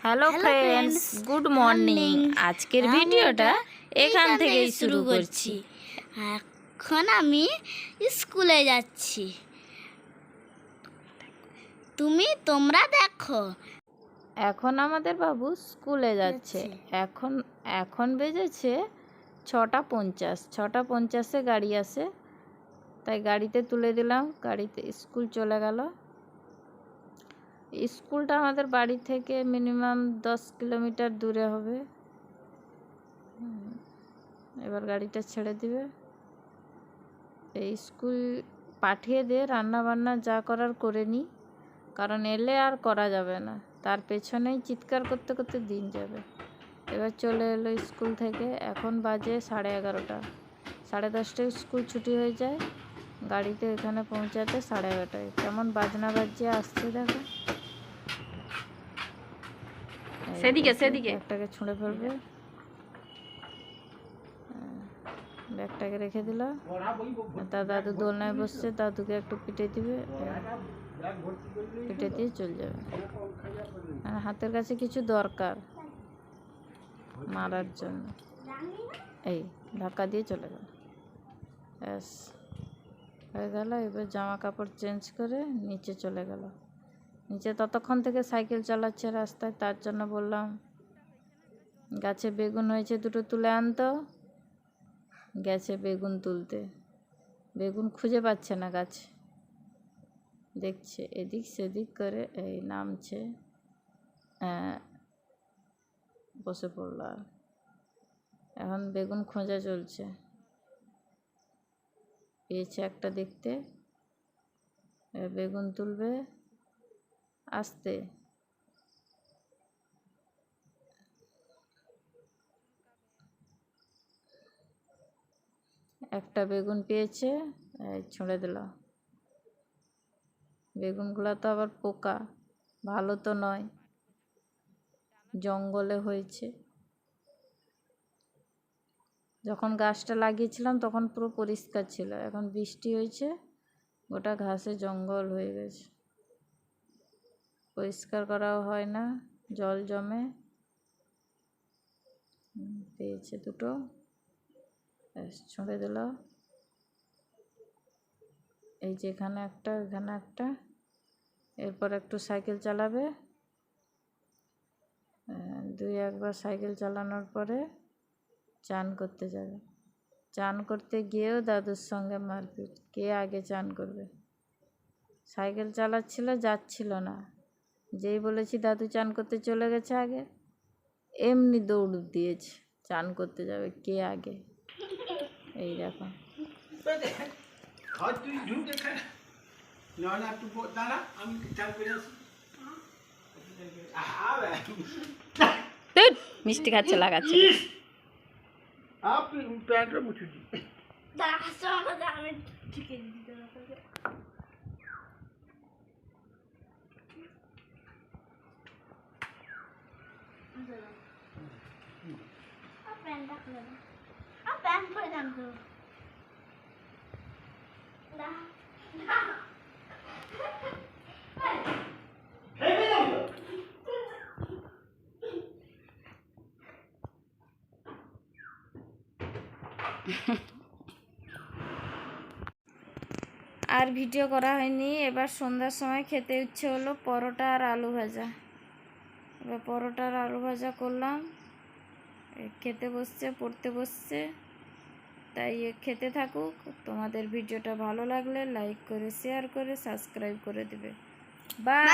Hello friends, good morning. আজকের ভিডিওটা এখান থেকেই শুরু করছি। এখন আমি স্কুলে যাচ্ছি, তোমরা দেখো। এখন আমাদের বাবু স্কুলে যাচ্ছে। এখন বেজেছে 6:50। 6:50-এ গাড়ি আসে, তাই গাড়িতে তুলে দিলাম। গাড়িতে স্কুল চলে গেল। স্কুলটা আমাদের বাড়ি থেকে মিনিমাম 10 কিলোমিটার দূরে হবে। এবার গাড়িটা ছেড়ে দিবে। এই স্কুল পাঠিয়ে দিয়ে রান্নাবান্না যা করার করে নিই, কারণ এলে আর করা যাবে না। তার পেছনেই চিৎকার করতে করতে দিন যাবে। এবার চলে এলো স্কুল থেকে। এখন বাজে 11:30। 10:30টায় স্কুল ছুটি হয়ে যায়। গাড়িতে এখানে পৌঁছাতে 11:30টায়। কেমন বাজনা বাজিয়ে আসছে দেখো। সেদিকে ব্যাগটাকে ছুঁড়ে ফেলবে। ব্যাগটাকে রেখে দিল। তার দাদু দোলনায় বসছে, দাদুকে একটু পিটে দিবে, পিটে দিয়ে চলে যাবে। হাতের কাছে কিছু দরকার মারার জন্য। এই ধাক্কা দিয়ে চলে গেল। ব্যাস হয়ে গেল। এবার জামা কাপড় চেঞ্জ করে নিচে চলে গেল। নিচে ততক্ষণ থেকে সাইকেল চালাচ্ছে রাস্তায়। তার জন্য বললাম গাছে বেগুন হয়েছে, দুটো তুলে আনতো। গেছে বেগুন তুলতে। বেগুন খুঁজে পাচ্ছে না গাছে, দেখছে এদিক সেদিক করে। এই নামছে, বসে পড়ল। আর এখন বেগুন খোঁজা চলছে। পেয়েছে একটা দেখতে, বেগুন তুলবে। আস্তে একটা বেগুন পেয়েছে, ছুঁড়ে দিল। বেগুনগুলো তো আবার পোকা, ভালো তো নয়। জঙ্গলে হয়েছে। যখন গাছটা লাগিয়েছিলাম তখন পুরো পরিষ্কার ছিল। এখন বৃষ্টি হয়েছে, গোটা ঘাসে জঙ্গল হয়ে গেছে। পরিষ্কার করাও হয় না, জল জমে। পেয়েছে দুটো, ছুঁড়ে দিল। এই যে এখানে একটা, এখানে একটা। এরপর একটু সাইকেল চালাবে। 2-1বার সাইকেল চালানোর পরে চান করতে যাবে। চান করতে গিয়েও দাদুর সঙ্গে মারপিট, কে আগে চান করবে। সাইকেল চালাচ্ছিল, যাচ্ছিল না। যেই বলেছি দাদু চান করতে চলে গেছে আগে, এমনি দৌড় দিয়েছে। চান করতে যাবে, কে আগে। এই দেখো। মিষ্টি খাচ্ছে, লাগাচ্ছে। আর ভিডিও করা হয়নি। এবার সন্ধ্যার সময় খেতে ইচ্ছে হলো পরোটা আর আলু ভাজা। এবার পরোটা আর আলু ভাজা করলাম। খেতে বসছে, পড়তে বসছে, তাই খেতে থাকুক। তোমাদের ভিডিওটা ভালো লাগলে লাইক করে, শেয়ার করে, সাবস্ক্রাইব করে দিবে। বাই।